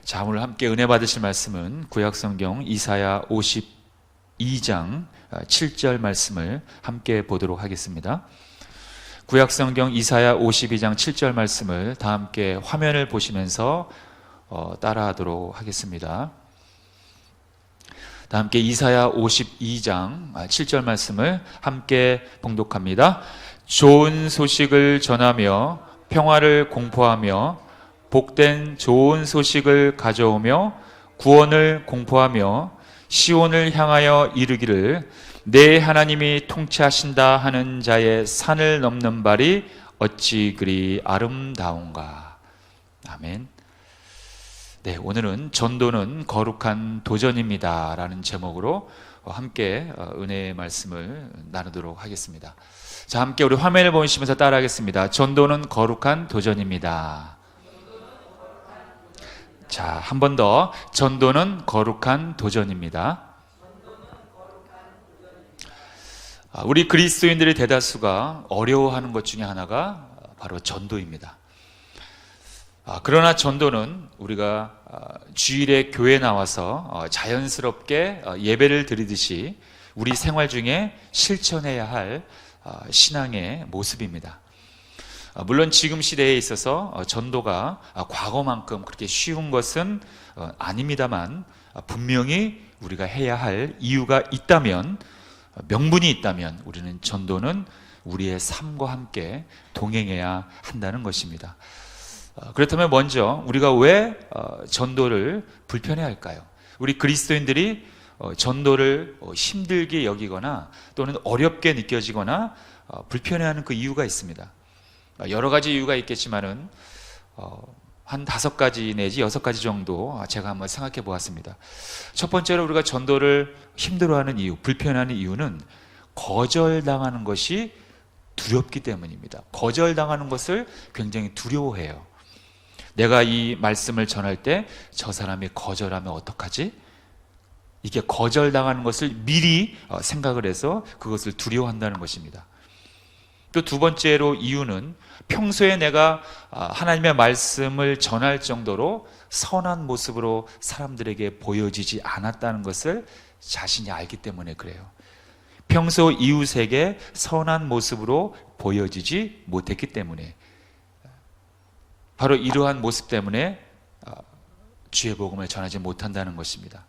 자, 오늘 함께 은혜 받으실 말씀은 구약성경 이사야 52장 7절 말씀을 함께 보도록 하겠습니다. 구약성경 이사야 52장 7절 말씀을 다 함께 화면을 보시면서 따라하도록 하겠습니다. 다 함께 이사야 52장 7절 말씀을 함께 봉독합니다. 좋은 소식을 전하며 평화를 공포하며 복된 좋은 소식을 가져오며 구원을 공포하며 시온을 향하여 이르기를 내 하나님이 통치하신다 하는 자의 산을 넘는 발이 어찌 그리 아름다운가. 아멘. 네, 오늘은 전도는 거룩한 도전입니다 라는 제목으로 함께 은혜의 말씀을 나누도록 하겠습니다. 자, 함께 우리 화면을 보시면서 따라하겠습니다. 전도는 거룩한 도전입니다. 자, 한 번 더. 전도는 거룩한 도전입니다. 우리 그리스도인들의 대다수가 어려워하는 것 중에 하나가 바로 전도입니다. 그러나 전도는 우리가 주일에 교회에 나와서 자연스럽게 예배를 드리듯이 우리 생활 중에 실천해야 할 신앙의 모습입니다. 물론 지금 시대에 있어서 전도가 과거만큼 그렇게 쉬운 것은 아닙니다만 분명히 우리가 해야 할 이유가 있다면, 명분이 있다면 우리는 전도는 우리의 삶과 함께 동행해야 한다는 것입니다. 그렇다면 먼저 우리가 왜 전도를 불편해할까요? 우리 그리스도인들이 전도를 힘들게 여기거나 또는 어렵게 느껴지거나 불편해하는 그 이유가 있습니다. 여러 가지 이유가 있겠지만은 한 5가지 내지 6가지 정도 제가 한번 생각해 보았습니다. 첫 번째로 우리가 전도를 힘들어하는 이유, 불편해하는 이유는 거절당하는 것이 두렵기 때문입니다. 거절당하는 것을 굉장히 두려워해요. 내가 이 말씀을 전할 때 저 사람이 거절하면 어떡하지? 이게 거절당하는 것을 미리 생각을 해서 그것을 두려워한다는 것입니다. 또 두 번째로 이유는 평소에 내가 하나님의 말씀을 전할 정도로 선한 모습으로 사람들에게 보여지지 않았다는 것을 자신이 알기 때문에 그래요. 평소 이웃에게 선한 모습으로 보여지지 못했기 때문에, 바로 이러한 모습 때문에 주의 복음을 전하지 못한다는 것입니다.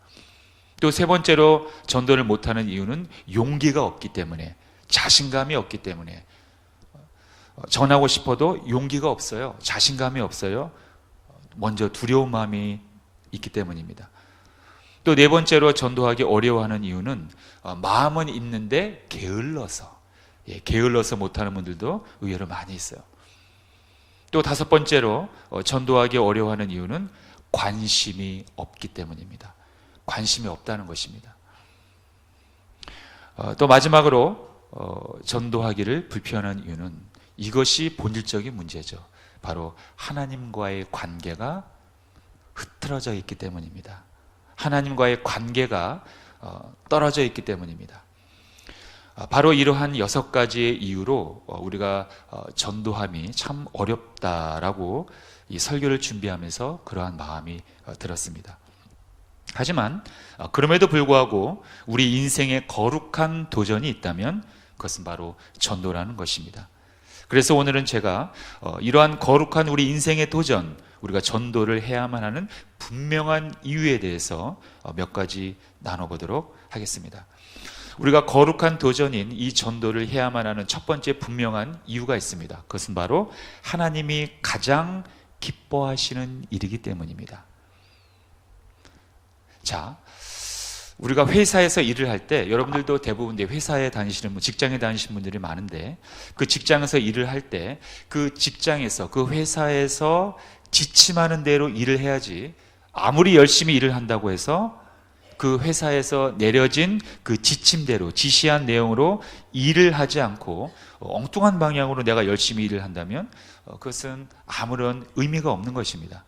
또 세 번째로 전도를 못하는 이유는 용기가 없기 때문에, 자신감이 없기 때문에, 전하고 싶어도 용기가 없어요. 자신감이 없어요. 먼저 두려운 마음이 있기 때문입니다. 또 네 번째로 전도하기 어려워하는 이유는 마음은 있는데 게을러서, 게을러서 못하는 분들도 의외로 많이 있어요. 또 5번째로 전도하기 어려워하는 이유는 관심이 없기 때문입니다. 관심이 없다는 것입니다. 또 마지막으로 전도하기를 불편한 이유는 이것이 본질적인 문제죠. 바로 하나님과의 관계가 흐트러져 있기 때문입니다. 하나님과의 관계가 떨어져 있기 때문입니다. 바로 이러한 6가지의 이유로 우리가 전도함이 참 어렵다라고 이 설교를 준비하면서 그러한 마음이 들었습니다. 하지만 그럼에도 불구하고 우리 인생에 거룩한 도전이 있다면 그것은 바로 전도라는 것입니다. 그래서 오늘은 제가 이러한 거룩한 우리 인생의 도전, 우리가 전도를 해야만 하는 분명한 이유에 대해서 몇 가지 나눠보도록 하겠습니다. 우리가 거룩한 도전인 이 전도를 해야만 하는 첫 번째 분명한 이유가 있습니다. 그것은 바로 하나님이 가장 기뻐하시는 일이기 때문입니다. 자, 우리가 회사에서 일을 할 때, 여러분들도 대부분 회사에 다니시는 분, 직장에 다니시는 분들이 많은데, 그 직장에서 일을 할 때 그 직장에서, 그 회사에서 지침하는 대로 일을 해야지, 아무리 열심히 일을 한다고 해서 그 회사에서 내려진 그 지침대로, 지시한 내용으로 일을 하지 않고 엉뚱한 방향으로 내가 열심히 일을 한다면 그것은 아무런 의미가 없는 것입니다.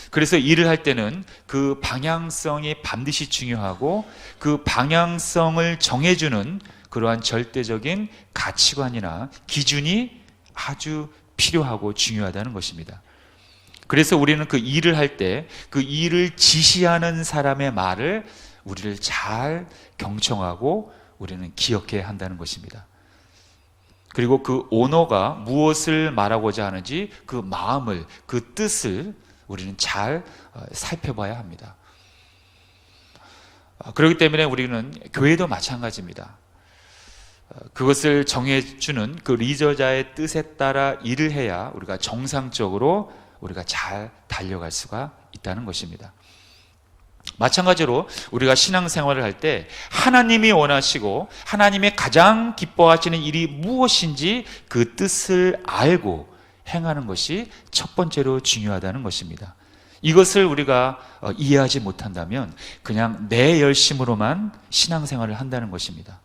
그래서 일을 할 때는 그 방향성이 반드시 중요하고, 그 방향성을 정해주는 그러한 절대적인 가치관이나 기준이 아주 필요하고 중요하다는 것입니다. 그래서 우리는 그 일을 할 때 그 일을 지시하는 사람의 말을 우리를 잘 경청하고 우리는 기억해야 한다는 것입니다. 그리고 그 오너가 무엇을 말하고자 하는지 그 마음을, 그 뜻을 우리는 잘 살펴봐야 합니다. 그렇기 때문에 우리는 교회도 마찬가지입니다. 그것을 정해주는 그 리더자의 뜻에 따라 일을 해야 우리가 정상적으로 우리가 잘 달려갈 수가 있다는 것입니다. 마찬가지로 우리가 신앙생활을 할 때 하나님이 원하시고 하나님이 가장 기뻐하시는 일이 무엇인지 그 뜻을 알고 행하는 것이 첫 번째로 중요하다는 것입니다. 이것을 우리가 이해하지 못한다면 그냥 내 열심으로만 신앙생활을 한다는 것입니다.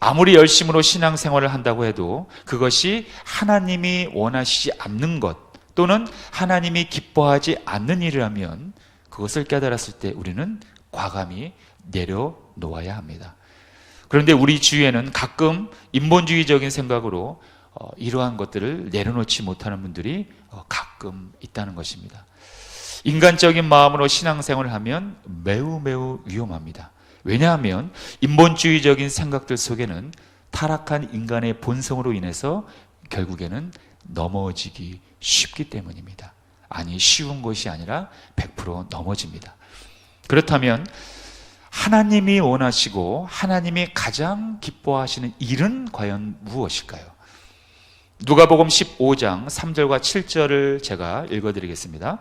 아무리 열심으로 신앙생활을 한다고 해도 그것이 하나님이 원하시지 않는 것 또는 하나님이 기뻐하지 않는 일이라면 그것을 깨달았을 때 우리는 과감히 내려놓아야 합니다. 그런데 우리 주위에는 가끔 인본주의적인 생각으로 이러한 것들을 내려놓지 못하는 분들이 가끔 있다는 것입니다. 인간적인 마음으로 신앙생활을 하면 매우 위험합니다. 왜냐하면 인본주의적인 생각들 속에는 타락한 인간의 본성으로 인해서 결국에는 넘어지기 쉽기 때문입니다. 아니, 쉬운 것이 아니라 100% 넘어집니다. 그렇다면 하나님이 원하시고 하나님이 가장 기뻐하시는 일은 과연 무엇일까요? 누가복음 15장 3절과 7절을 제가 읽어드리겠습니다.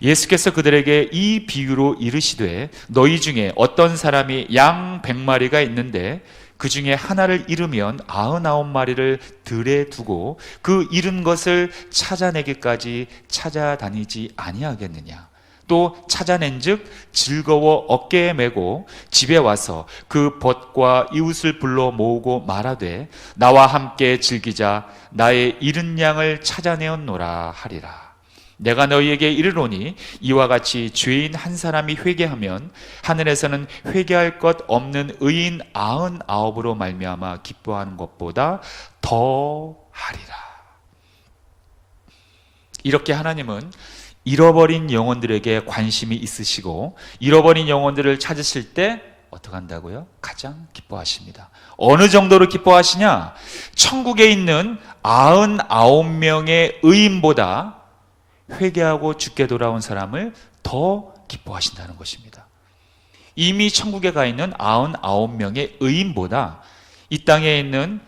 예수께서 그들에게 이 비유로 이르시되 너희 중에 어떤 사람이 양 100마리가 있는데 그 중에 하나를 잃으면 99마리를 들에 두고 그 잃은 것을 찾아내기까지 찾아다니지 아니하겠느냐. 또 찾아낸즉 즐거워 어깨에 메고 집에 와서 그 벗과 이웃을 불러 모으고 말하되 나와 함께 즐기자 나의 잃은 양을 찾아내었노라 하리라. 내가 너희에게 이르노니 이와 같이 죄인 한 사람이 회개하면 하늘에서는 회개할 것 없는 의인 99으로 말미암아 기뻐하는 것보다 더 하리라. 이렇게 하나님은 잃어버린 영혼들에게 관심이 있으시고 잃어버린 영혼들을 찾으실 때 어떻게 한다고요? 가장 기뻐하십니다. 어느 정도로 기뻐하시냐? 천국에 있는 99명의 의인보다 회개하고 죽게 돌아온 사람을 더 기뻐하신다는 것입니다. 이미 천국에 가 있는 99명의 의인보다 이 땅에 있는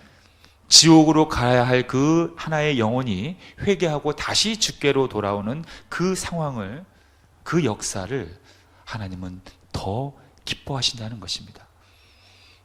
지옥으로 가야 할 그 하나의 영혼이 회개하고 다시 죽게로 돌아오는 그 상황을, 그 역사를 하나님은 더 기뻐하신다는 것입니다.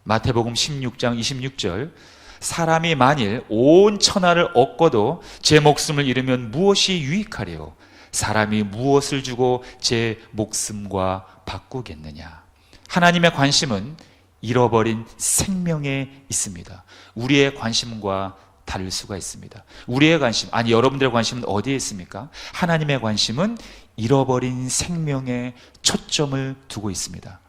마태복음 16장 26절 사람이 만일 온 천하를 얻고도 제 목숨을 잃으면 무엇이 유익하리요? 사람이 무엇을 주고 제 목숨과 바꾸겠느냐? 하나님의 관심은 잃어버린 생명에 있습니다. 우리의 관심과 다를 수가 있습니다. 우리의 관심, 아니 여러분들의 관심은 어디에 있습니까? 하나님의 관심은 잃어버린 생명에 초점을 두고 있습니다.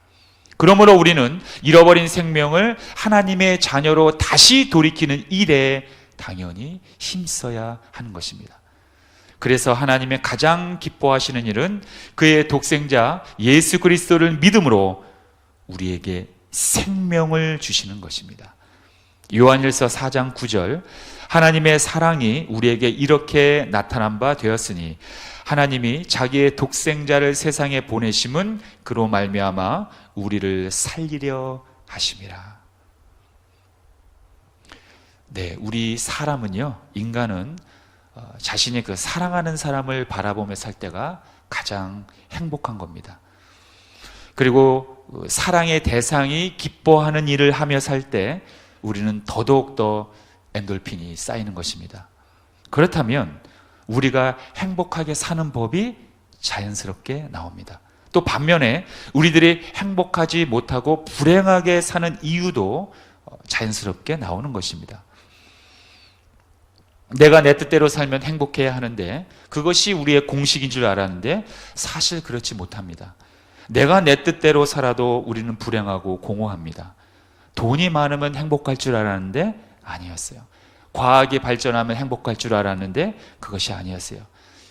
그러므로 우리는 잃어버린 생명을 하나님의 자녀로 다시 돌이키는 일에 당연히 힘써야 하는 것입니다. 그래서 하나님의 가장 기뻐하시는 일은 그의 독생자 예수 그리스도를 믿음으로 우리에게 생명을 주시는 것입니다. 요한일서 4장 9절 하나님의 사랑이 우리에게 이렇게 나타난 바 되었으니 하나님이 자기의 독생자를 세상에 보내심은 그로 말미암아 우리를 살리려 하심이라. 네, 우리 사람은요, 인간은 자신이 그 사랑하는 사람을 바라보며 살 때가 가장 행복한 겁니다. 그리고 사랑의 대상이 기뻐하는 일을 하며 살 때 우리는 더더욱더 엔돌핀이 쌓이는 것입니다. 그렇다면 우리가 행복하게 사는 법이 자연스럽게 나옵니다. 또 반면에 우리들이 행복하지 못하고 불행하게 사는 이유도 자연스럽게 나오는 것입니다. 내가 내 뜻대로 살면 행복해야 하는데 그것이 우리의 공식인 줄 알았는데 사실 그렇지 못합니다. 내가 내 뜻대로 살아도 우리는 불행하고 공허합니다. 돈이 많으면 행복할 줄 알았는데 아니었어요. 과학이 발전하면 행복할 줄 알았는데 그것이 아니었어요.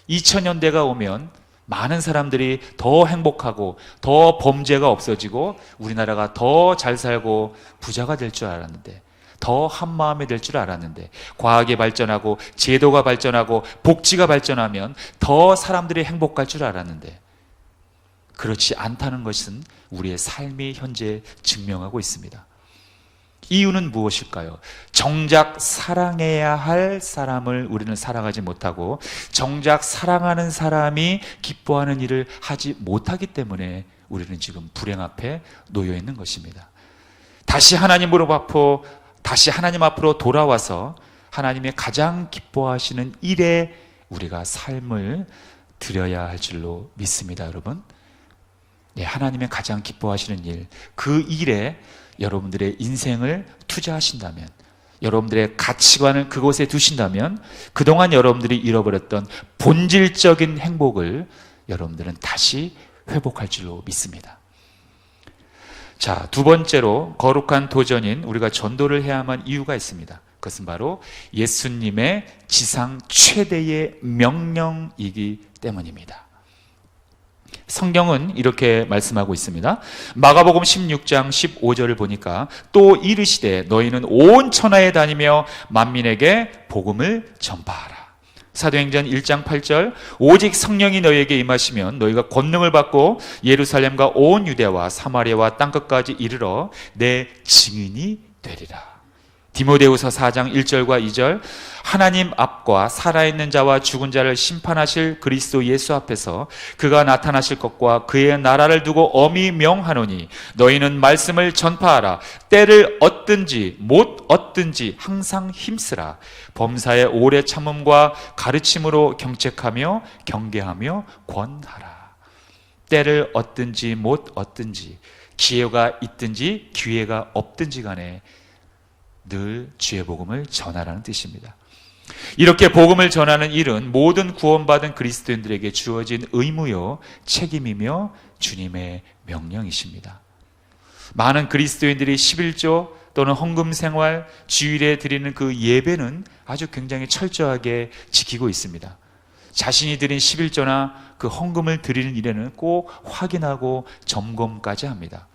2000년대가 오면 많은 사람들이 더 행복하고 더 범죄가 없어지고 우리나라가 더 잘 살고 부자가 될 줄 알았는데, 더 한마음이 될 줄 알았는데, 과학이 발전하고 제도가 발전하고 복지가 발전하면 더 사람들이 행복할 줄 알았는데, 그렇지 않다는 것은 우리의 삶이 현재 증명하고 있습니다. 이유는 무엇일까요? 정작 사랑해야 할 사람을 우리는 사랑하지 못하고 정작 사랑하는 사람이 기뻐하는 일을 하지 못하기 때문에 우리는 지금 불행 앞에 놓여 있는 것입니다. 다시 하나님 앞으로 돌아와서 하나님의 가장 기뻐하시는 일에 우리가 삶을 드려야 할 줄로 믿습니다, 여러분. 네, 하나님의 가장 기뻐하시는 일, 그 일에 여러분들의 인생을 투자하신다면, 여러분들의 가치관을 그곳에 두신다면 그동안 여러분들이 잃어버렸던 본질적인 행복을 여러분들은 다시 회복할 줄로 믿습니다. 자, 두 번째로 거룩한 도전인 우리가 전도를 해야만 이유가 있습니다. 그것은 바로 예수님의 지상 최대의 명령이기 때문입니다. 성경은 이렇게 말씀하고 있습니다. 마가복음 16장 15절을 보니까 또 이르시되 너희는 온 천하에 다니며 만민에게 복음을 전파하라. 사도행전 1장 8절 오직 성령이 너희에게 임하시면 너희가 권능을 받고 예루살렘과 온 유대와 사마리아와 땅끝까지 이르러 내 증인이 되리라. 디모데후서 4장 1절과 2절 하나님 앞과 살아있는 자와 죽은 자를 심판하실 그리스도 예수 앞에서 그가 나타나실 것과 그의 나라를 두고 엄히 명하노니 너희는 말씀을 전파하라. 때를 얻든지 못 얻든지 항상 힘쓰라. 범사의 오래 참음과 가르침으로 경책하며 경계하며 권하라. 때를 얻든지 못 얻든지, 기회가 있든지 기회가 없든지 간에 늘 주의 복음을 전하라는 뜻입니다. 이렇게 복음을 전하는 일은 모든 구원받은 그리스도인들에게 주어진 의무요 책임이며 주님의 명령이십니다. 많은 그리스도인들이 11조 또는 헌금 생활, 주일에 드리는 그 예배는 아주 굉장히 철저하게 지키고 있습니다. 자신이 드린 11조나 그 헌금을 드리는 일에는 꼭 확인하고 점검까지 합니다.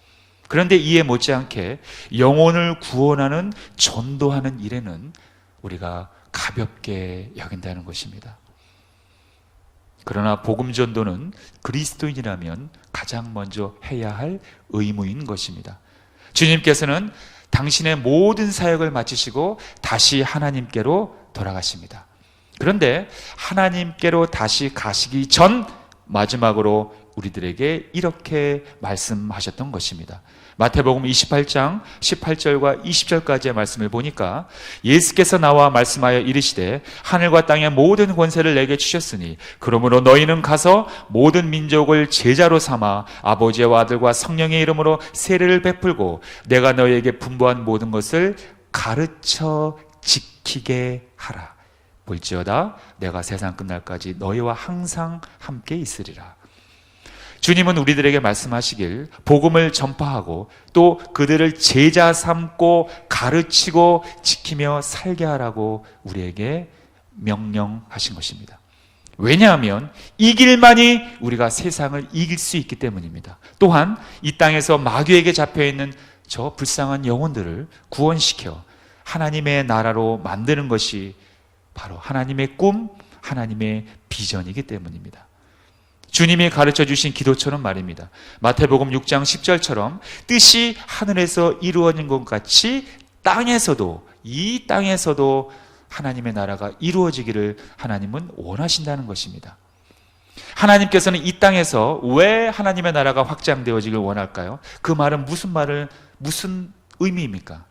그런데 이에 못지않게 영혼을 구원하는 전도하는 일에는 우리가 가볍게 여긴다는 것입니다. 그러나 복음 전도는 그리스도인이라면 가장 먼저 해야 할 의무인 것입니다. 주님께서는 당신의 모든 사역을 마치시고 다시 하나님께로 돌아가십니다. 그런데 하나님께로 다시 가시기 전 마지막으로 우리들에게 이렇게 말씀하셨던 것입니다. 마태복음 28장 18절과 20절까지의 말씀을 보니까 예수께서 나와 말씀하여 이르시되 하늘과 땅의 모든 권세를 내게 주셨으니 그러므로 너희는 가서 모든 민족을 제자로 삼아 아버지와 아들과 성령의 이름으로 세례를 베풀고 내가 너희에게 분부한 모든 것을 가르쳐 지키게 하라. 볼지어다 내가 세상 끝날까지 너희와 항상 함께 있으리라. 주님은 우리들에게 말씀하시길 복음을 전파하고 또 그들을 제자 삼고 가르치고 지키며 살게 하라고 우리에게 명령하신 것입니다. 왜냐하면 이 길만이 우리가 세상을 이길 수 있기 때문입니다. 또한 이 땅에서 마귀에게 잡혀있는 저 불쌍한 영혼들을 구원시켜 하나님의 나라로 만드는 것이 바로 하나님의 꿈, 하나님의 비전이기 때문입니다. 주님이 가르쳐 주신 기도처럼 말입니다. 마태복음 6장 10절처럼 뜻이 하늘에서 이루어진 것 같이 땅에서도, 이 땅에서도 하나님의 나라가 이루어지기를 하나님은 원하신다는 것입니다. 하나님께서는 이 땅에서 왜 하나님의 나라가 확장되어지길 원할까요? 그 말은 무슨 의미입니까?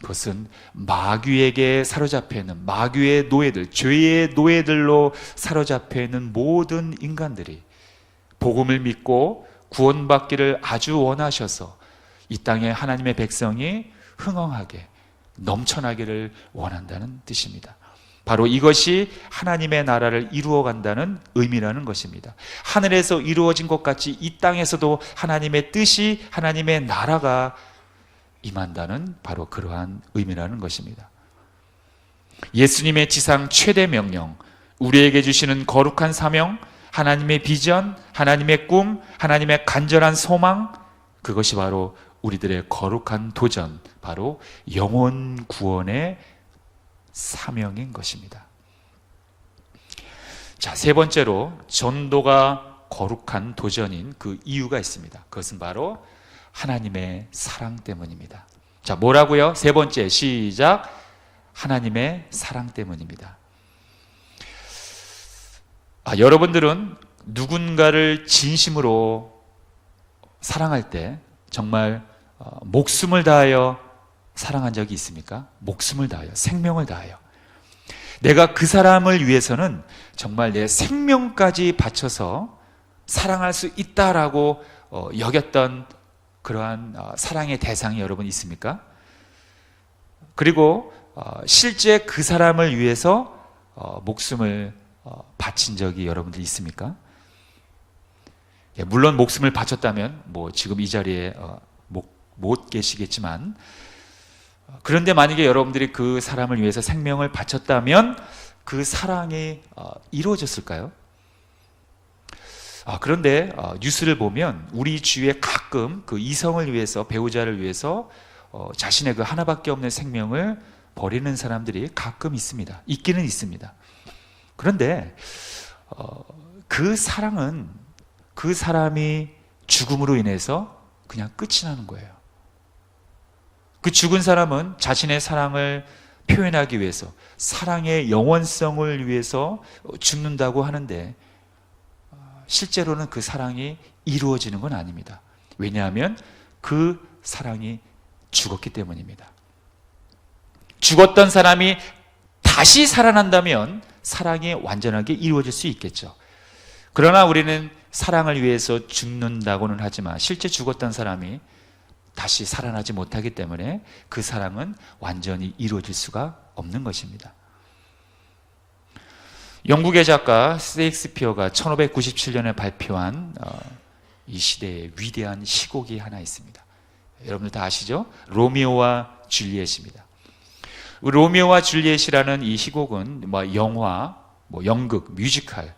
그것은 마귀에게 사로잡혀 있는 마귀의 노예들, 죄의 노예들로 사로잡혀 있는 모든 인간들이 복음을 믿고 구원받기를 아주 원하셔서 이 땅에 하나님의 백성이 흥왕하게 넘쳐나기를 원한다는 뜻입니다. 바로 이것이 하나님의 나라를 이루어간다는 의미라는 것입니다. 하늘에서 이루어진 것 같이 이 땅에서도 하나님의 뜻이, 하나님의 나라가 임한다는 바로 그러한 의미라는 것입니다. 예수님의 지상 최대 명령, 우리에게 주시는 거룩한 사명, 하나님의 비전, 하나님의 꿈, 하나님의 간절한 소망, 그것이 바로 우리들의 거룩한 도전, 바로 영혼 구원의 사명인 것입니다. 자, 세 번째로 전도가 거룩한 도전인 그 이유가 있습니다. 그것은 바로 하나님의 사랑 때문입니다. 자, 뭐라고요? 세 번째, 시작. 하나님의 사랑 때문입니다. 여러분들은 누군가를 진심으로 사랑할 때 정말 목숨을 다하여 사랑한 적이 있습니까? 목숨을 다하여, 생명을 다하여. 내가 그 사람을 위해서는 정말 내 생명까지 바쳐서 사랑할 수 있다라고 여겼던 그러한 사랑의 대상이 여러분 있습니까? 그리고 실제 그 사람을 위해서 목숨을 바친 적이 여러분들 있습니까? 물론 목숨을 바쳤다면 지금 이 자리에 못 계시겠지만, 그런데 만약에 여러분들이 그 사람을 위해서 생명을 바쳤다면 그 사랑이 이루어졌을까요? 그런데 뉴스를 보면 우리 주위에 가끔 그 이성을 위해서, 배우자를 위해서 자신의 그 하나밖에 없는 생명을 버리는 사람들이 가끔 있습니다. 있기는 있습니다. 그런데 그 사랑은 그 사람이 죽음으로 인해서 그냥 끝이 나는 거예요. 그 죽은 사람은 자신의 사랑을 표현하기 위해서, 사랑의 영원성을 위해서 죽는다고 하는데 실제로는 그 사랑이 이루어지는 건 아닙니다. 왜냐하면 그 사랑이 죽었기 때문입니다. 죽었던 사람이 다시 살아난다면 사랑이 완전하게 이루어질 수 있겠죠. 그러나 우리는 사랑을 위해서 죽는다고는 하지만 실제 죽었던 사람이 다시 살아나지 못하기 때문에 그 사랑은 완전히 이루어질 수가 없는 것입니다. 영국의 작가 셰익스피어가 1597년에 발표한 이 시대의 위대한 시곡이 하나 있습니다. 여러분들 다 아시죠? 로미오와 줄리엣입니다. 로미오와 줄리엣이라는 이 시곡은 영화, 연극, 뮤지컬,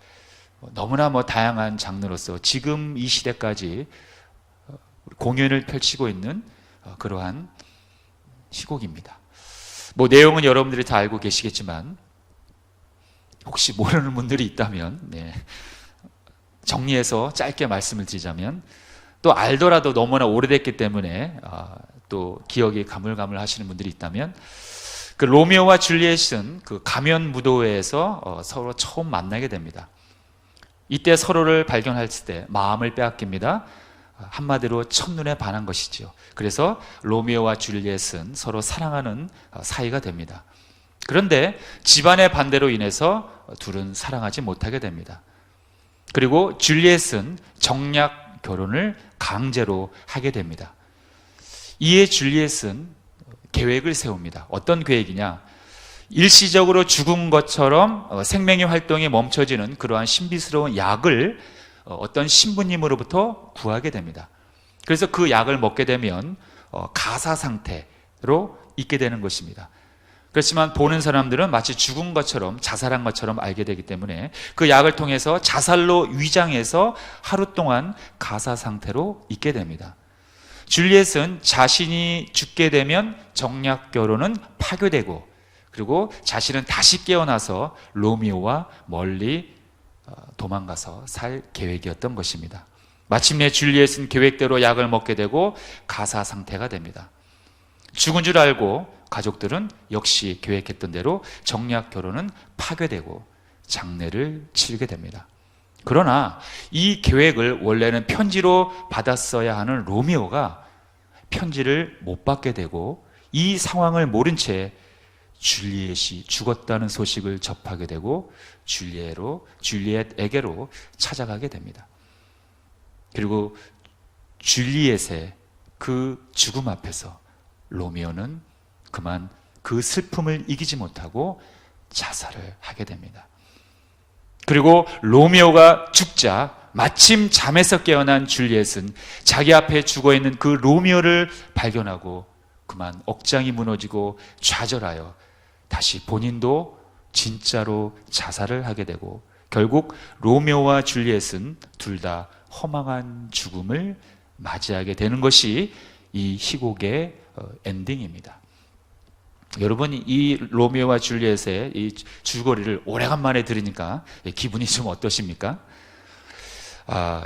너무나 다양한 장르로서 지금 이 시대까지 공연을 펼치고 있는 그러한 시곡입니다. 내용은 여러분들이 다 알고 계시겠지만 혹시 모르는 분들이 있다면 정리해서 짧게 말씀을 드리자면, 또 알더라도 너무나 오래됐기 때문에 또 기억이 가물가물 하시는 분들이 있다면, 그 로미오와 줄리엣은 그 가면 무도회에서 서로 처음 만나게 됩니다. 이때 서로를 발견했을 때 마음을 빼앗깁니다. 한마디로 첫눈에 반한 것이죠. 그래서 로미오와 줄리엣은 서로 사랑하는 사이가 됩니다. 그런데 집안의 반대로 인해서 둘은 사랑하지 못하게 됩니다. 그리고 줄리엣은 정략 결혼을 강제로 하게 됩니다. 이에 줄리엣은 계획을 세웁니다. 어떤 계획이냐? 일시적으로 죽은 것처럼 생명의 활동이 멈춰지는 그러한 신비스러운 약을 어떤 신부님으로부터 구하게 됩니다. 그래서 그 약을 먹게 되면 가사 상태로 있게 되는 것입니다. 그렇지만 보는 사람들은 마치 죽은 것처럼, 자살한 것처럼 알게 되기 때문에 그 약을 통해서 자살로 위장해서 하루 동안 가사 상태로 있게 됩니다. 줄리엣은 자신이 죽게 되면 정략 결혼은 파괴되고, 그리고 자신은 다시 깨어나서 로미오와 멀리 도망가서 살 계획이었던 것입니다. 마침내 줄리엣은 계획대로 약을 먹게 되고 가사 상태가 됩니다. 죽은 줄 알고 가족들은 역시 계획했던 대로 정략 결혼은 파괴되고 장례를 치르게 됩니다. 그러나 이 계획을 원래는 편지로 받았어야 하는 로미오가 편지를 못 받게 되고, 이 상황을 모른 채 줄리엣이 죽었다는 소식을 접하게 되고 줄리엣에게로 찾아가게 됩니다. 그리고 줄리엣의 그 죽음 앞에서 로미오는 그만 그 슬픔을 이기지 못하고 자살을 하게 됩니다. 그리고 로미오가 죽자 마침 잠에서 깨어난 줄리엣은 자기 앞에 죽어있는 그 로미오를 발견하고 그만 억장이 무너지고 좌절하여 다시 본인도 진짜로 자살을 하게 되고 결국 로미오와 줄리엣은 둘 다 허망한 죽음을 맞이하게 되는 것이 이 희곡의 엔딩입니다. 여러분, 이 로미오와 줄리엣의 이 줄거리를 오래간만에 들으니까 기분이 좀 어떠십니까?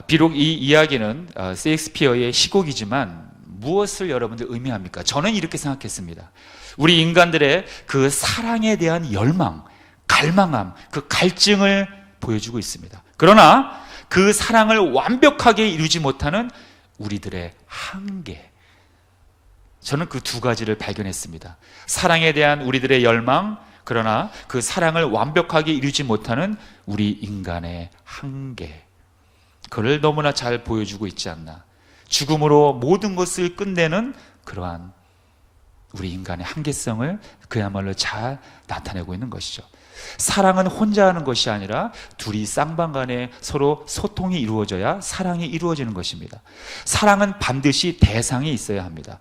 비록 이 이야기는 셰익스피어의 희곡이지만 무엇을 여러분들 의미합니까? 저는 이렇게 생각했습니다. 우리 인간들의 그 사랑에 대한 열망, 갈망함, 그 갈증을 보여주고 있습니다. 그러나 그 사랑을 완벽하게 이루지 못하는 우리들의 한계, 저는 그 두 가지를 발견했습니다. 사랑에 대한 우리들의 열망, 그러나 그 사랑을 완벽하게 이루지 못하는 우리 인간의 한계, 그걸 너무나 잘 보여주고 있지 않나. 죽음으로 모든 것을 끝내는 그러한 우리 인간의 한계성을 그야말로 잘 나타내고 있는 것이죠. 사랑은 혼자 하는 것이 아니라 둘이 쌍방간에 서로 소통이 이루어져야 사랑이 이루어지는 것입니다. 사랑은 반드시 대상이 있어야 합니다.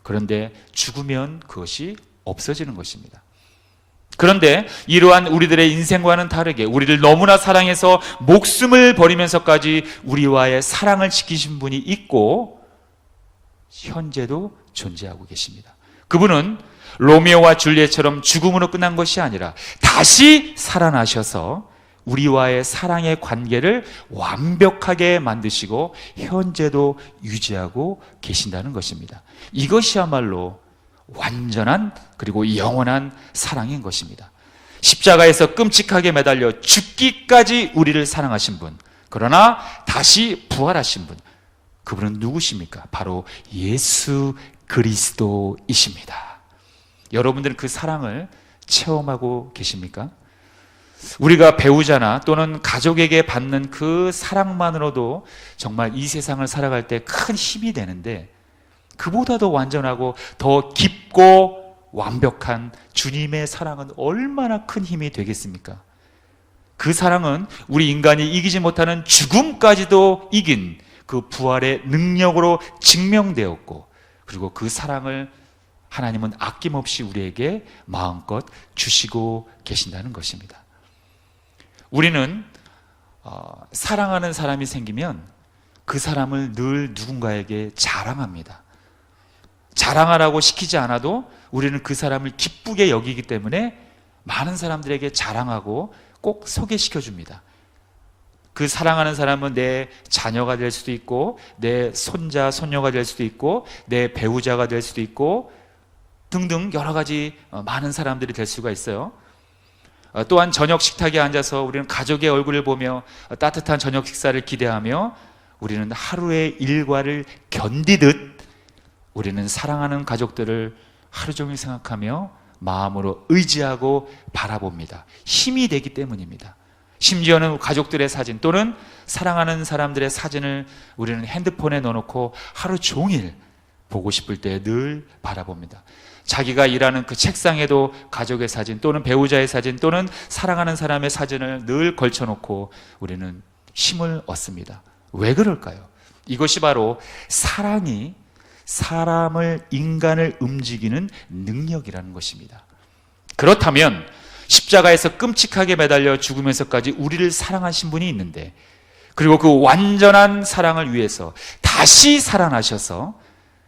그런데 죽으면 그것이 없어지는 것입니다. 그런데 이러한 우리들의 인생과는 다르게 우리를 너무나 사랑해서 목숨을 버리면서까지 우리와의 사랑을 지키신 분이 있고 현재도 존재하고 계십니다. 그분은 로미오와 줄리엣처럼 죽음으로 끝난 것이 아니라 다시 살아나셔서 우리와의 사랑의 관계를 완벽하게 만드시고 현재도 유지하고 계신다는 것입니다. 이것이야말로 완전한 그리고 영원한 사랑인 것입니다. 십자가에서 끔찍하게 매달려 죽기까지 우리를 사랑하신 분, 그러나 다시 부활하신 분, 그분은 누구십니까? 바로 예수 그리스도이십니다. 여러분들은 그 사랑을 체험하고 계십니까? 우리가 배우자나 또는 가족에게 받는 그 사랑만으로도 정말 이 세상을 살아갈 때 큰 힘이 되는데, 그보다도 완전하고 더 깊고 완벽한 주님의 사랑은 얼마나 큰 힘이 되겠습니까? 그 사랑은 우리 인간이 이기지 못하는 죽음까지도 이긴 그 부활의 능력으로 증명되었고, 그리고 그 사랑을 하나님은 아낌없이 우리에게 마음껏 주시고 계신다는 것입니다. 우리는 사랑하는 사람이 생기면 그 사람을 늘 누군가에게 자랑합니다. 자랑하라고 시키지 않아도 우리는 그 사람을 기쁘게 여기기 때문에 많은 사람들에게 자랑하고 꼭 소개시켜 줍니다. 그 사랑하는 사람은 내 자녀가 될 수도 있고, 내 손자, 손녀가 될 수도 있고, 내 배우자가 될 수도 있고 등등 여러 가지 많은 사람들이 될 수가 있어요. 또한 저녁 식탁에 앉아서 우리는 가족의 얼굴을 보며 따뜻한 저녁 식사를 기대하며 우리는 하루의 일과를 견디듯 우리는 사랑하는 가족들을 하루 종일 생각하며 마음으로 의지하고 바라봅니다. 힘이 되기 때문입니다. 심지어는 가족들의 사진 또는 사랑하는 사람들의 사진을 우리는 핸드폰에 넣어놓고 하루 종일 보고 싶을 때 늘 바라봅니다. 자기가 일하는 그 책상에도 가족의 사진 또는 배우자의 사진 또는 사랑하는 사람의 사진을 늘 걸쳐놓고 우리는 힘을 얻습니다. 왜 그럴까요? 이것이 바로 사랑이 사람을, 인간을 움직이는 능력이라는 것입니다. 그렇다면 십자가에서 끔찍하게 매달려 죽으면서까지 우리를 사랑하신 분이 있는데, 그리고 그 완전한 사랑을 위해서 다시 살아나셔서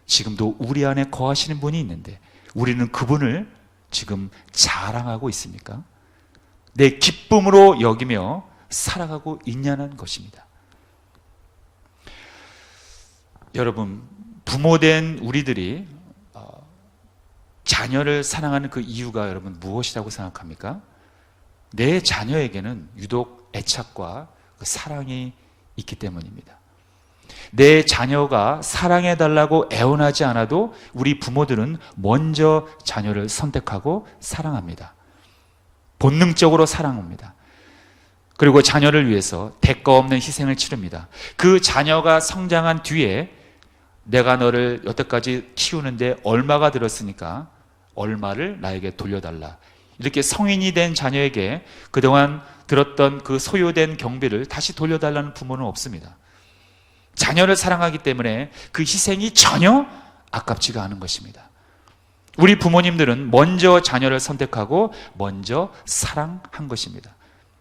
지금도 우리 안에 거하시는 분이 있는데 우리는 그분을 지금 자랑하고 있습니까? 내 기쁨으로 여기며 살아가고 있냐는 것입니다. 여러분, 부모된 우리들이 자녀를 사랑하는 그 이유가 여러분 무엇이라고 생각합니까? 내 자녀에게는 유독 애착과 그 사랑이 있기 때문입니다. 내 자녀가 사랑해달라고 애원하지 않아도 우리 부모들은 먼저 자녀를 선택하고 사랑합니다. 본능적으로 사랑합니다. 그리고 자녀를 위해서 대가 없는 희생을 치릅니다. 그 자녀가 성장한 뒤에 내가 너를 여태까지 키우는데 얼마가 들었으니까 얼마를 나에게 돌려달라. 이렇게 성인이 된 자녀에게 그동안 들었던 그 소요된 경비를 다시 돌려달라는 부모는 없습니다. 자녀를 사랑하기 때문에 그 희생이 전혀 아깝지가 않은 것입니다. 우리 부모님들은 먼저 자녀를 선택하고 먼저 사랑한 것입니다.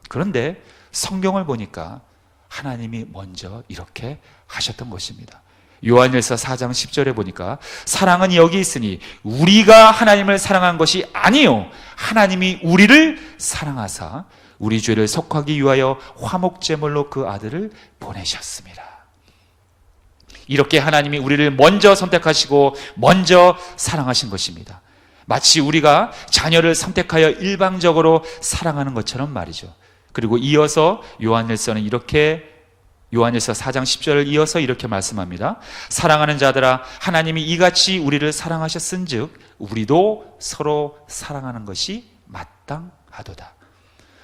그런데 성경을 보니까 하나님이 먼저 이렇게 하셨던 것입니다. 요한일서 4장 10절에 보니까 사랑은 여기 있으니 우리가 하나님을 사랑한 것이 아니요 하나님이 우리를 사랑하사 우리 죄를 속하기 위하여 화목제물로 그 아들을 보내셨습니다. 이렇게 하나님이 우리를 먼저 선택하시고 먼저 사랑하신 것입니다. 마치 우리가 자녀를 선택하여 일방적으로 사랑하는 것처럼 말이죠. 그리고 이어서 요한일서는 요한일서 4장 10절을 이어서 이렇게 말씀합니다. 사랑하는 자들아 하나님이 이같이 우리를 사랑하셨은즉 우리도 서로 사랑하는 것이 마땅하도다.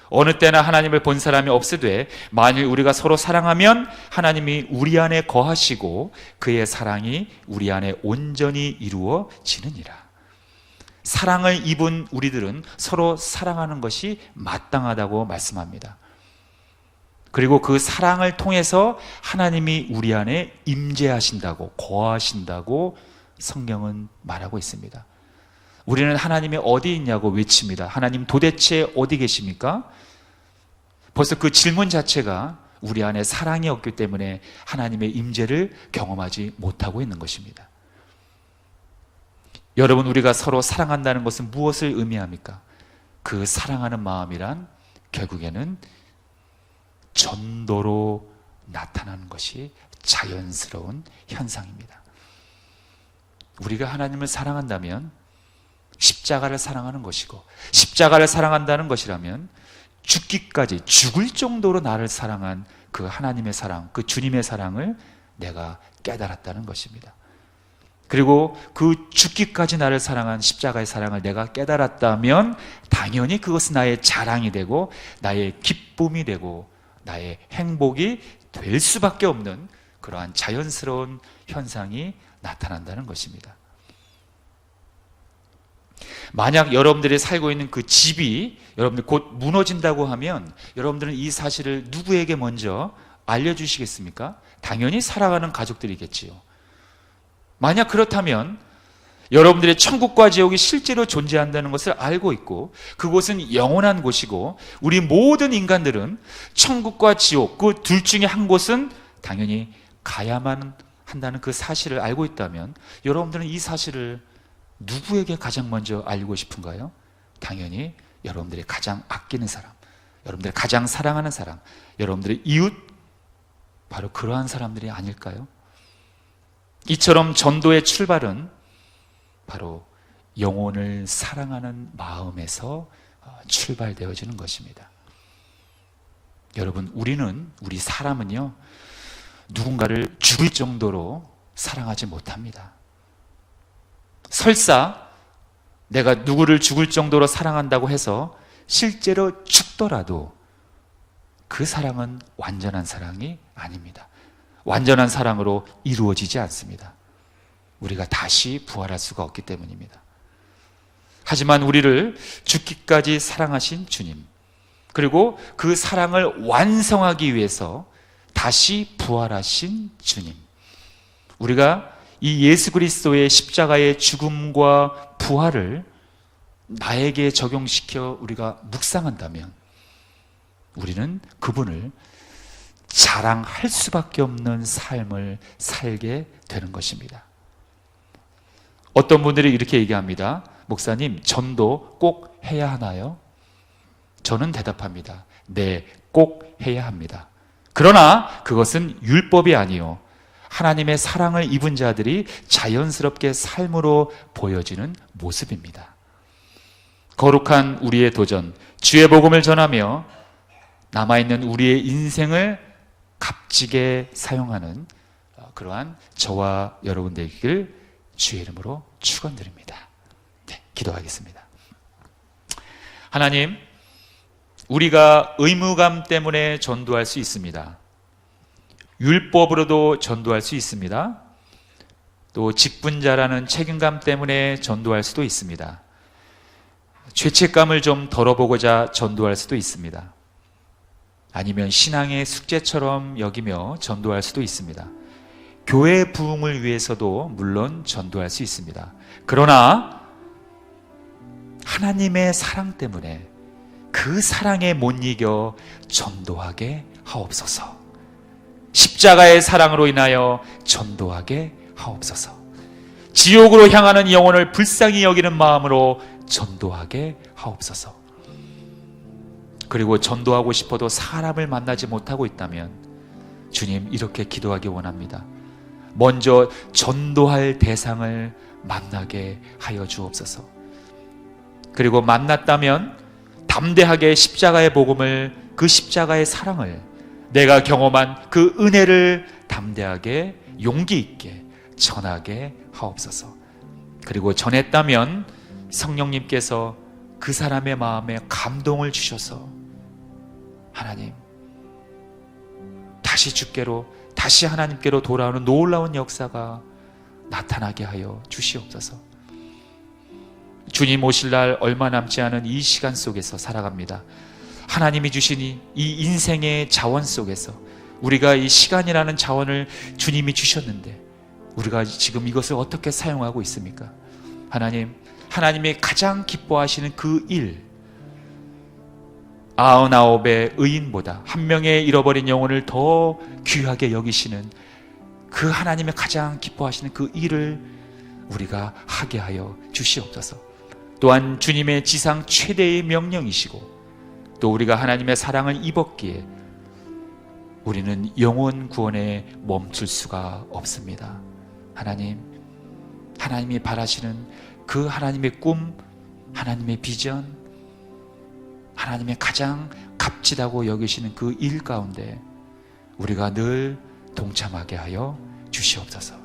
어느 때나 하나님을 본 사람이 없으되 만일 우리가 서로 사랑하면 하나님이 우리 안에 거하시고 그의 사랑이 우리 안에 온전히 이루어지느니라. 사랑을 입은 우리들은 서로 사랑하는 것이 마땅하다고 말씀합니다. 그리고 그 사랑을 통해서 하나님이 우리 안에 임재하신다고, 거하신다고 성경은 말하고 있습니다. 우리는 하나님이 어디 있냐고 외칩니다. 하나님 도대체 어디 계십니까? 벌써 그 질문 자체가 우리 안에 사랑이 없기 때문에 하나님의 임재를 경험하지 못하고 있는 것입니다. 여러분, 우리가 서로 사랑한다는 것은 무엇을 의미합니까? 그 사랑하는 마음이란 결국에는 전도로 나타나는 것이 자연스러운 현상입니다. 우리가 하나님을 사랑한다면 십자가를 사랑하는 것이고, 십자가를 사랑한다는 것이라면 죽기까지, 죽을 정도로 나를 사랑한 그 하나님의 사랑, 그 주님의 사랑을 내가 깨달았다는 것입니다. 그리고 그 죽기까지 나를 사랑한 십자가의 사랑을 내가 깨달았다면 당연히 그것은 나의 자랑이 되고 나의 기쁨이 되고 나의 행복이 될 수밖에 없는 그러한 자연스러운 현상이 나타난다는 것입니다. 만약 여러분들이 살고 있는 그 집이 여러분들 곧 무너진다고 하면 여러분들은 이 사실을 누구에게 먼저 알려주시겠습니까? 당연히 살아가는 가족들이겠지요. 만약 그렇다면 여러분들의 천국과 지옥이 실제로 존재한다는 것을 알고 있고 그곳은 영원한 곳이고 우리 모든 인간들은 천국과 지옥 그 둘 중에 한 곳은 당연히 가야만 한다는 그 사실을 알고 있다면 여러분들은 이 사실을 누구에게 가장 먼저 알리고 싶은가요? 당연히 여러분들이 가장 아끼는 사람, 여러분들이 가장 사랑하는 사람, 여러분들의 이웃, 바로 그러한 사람들이 아닐까요? 이처럼 전도의 출발은 바로 영혼을 사랑하는 마음에서 출발되어지는 것입니다. 여러분, 우리 사람은요, 누군가를 죽일 정도로 사랑하지 못합니다. 설사 내가 누구를 죽을 정도로 사랑한다고 해서 실제로 죽더라도 그 사랑은 완전한 사랑이 아닙니다. 완전한 사랑으로 이루어지지 않습니다. 우리가 다시 부활할 수가 없기 때문입니다. 하지만 우리를 죽기까지 사랑하신 주님, 그리고 그 사랑을 완성하기 위해서 다시 부활하신 주님, 우리가 이 예수 그리스도의 십자가의 죽음과 부활을 나에게 적용시켜 우리가 묵상한다면 우리는 그분을 자랑할 수밖에 없는 삶을 살게 되는 것입니다. 어떤 분들이 이렇게 얘기합니다. 목사님, 전도 꼭 해야 하나요? 저는 대답합니다. 네, 꼭 해야 합니다. 그러나 그것은 율법이 아니요, 하나님의 사랑을 입은 자들이 자연스럽게 삶으로 보여지는 모습입니다. 거룩한 우리의 도전, 주의 복음을 전하며 남아있는 우리의 인생을 값지게 사용하는 그러한 저와 여러분 되길 주의 이름으로 축원드립니다. 네, 기도하겠습니다. 하나님, 우리가 의무감 때문에 전도할 수 있습니다. 율법으로도 전도할 수 있습니다. 또 직분자라는 책임감 때문에 전도할 수도 있습니다. 죄책감을 좀 덜어보고자 전도할 수도 있습니다. 아니면 신앙의 숙제처럼 여기며 전도할 수도 있습니다. 교회 부흥을 위해서도 물론 전도할 수 있습니다. 그러나 하나님의 사랑 때문에 그 사랑에 못 이겨 전도하게 하옵소서. 십자가의 사랑으로 인하여 전도하게 하옵소서. 지옥으로 향하는 영혼을 불쌍히 여기는 마음으로 전도하게 하옵소서. 그리고 전도하고 싶어도 사람을 만나지 못하고 있다면 주님, 이렇게 기도하기 원합니다. 먼저 전도할 대상을 만나게 하여 주옵소서. 그리고 만났다면 담대하게 십자가의 복음을, 그 십자가의 사랑을, 내가 경험한 그 은혜를 담대하게 용기 있게 전하게 하옵소서. 그리고 전했다면 성령님께서 그 사람의 마음에 감동을 주셔서 하나님, 다시 주께로, 다시 하나님께로 돌아오는 놀라운 역사가 나타나게 하여 주시옵소서. 주님 오실 날 얼마 남지 않은 이 시간 속에서 살아갑니다. 하나님이 주신 이 인생의 자원 속에서 우리가 이 시간이라는 자원을 주님이 주셨는데 우리가 지금 이것을 어떻게 사용하고 있습니까? 하나님, 하나님이 가장 기뻐하시는 그 일, 99의 의인보다 한 명의 잃어버린 영혼을 더 귀하게 여기시는 그 하나님의 가장 기뻐하시는 그 일을 우리가 하게 하여 주시옵소서. 또한 주님의 지상 최대의 명령이시고 또 우리가 하나님의 사랑을 입었기에 우리는 영혼 구원에 멈출 수가 없습니다. 하나님, 하나님이 바라시는 그 하나님의 꿈, 하나님의 비전, 하나님의 가장 값지다고 여기시는 그 일 가운데 우리가 늘 동참하게 하여 주시옵소서.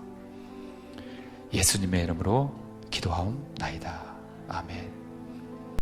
예수님의 이름으로 기도하옵나이다. 아멘.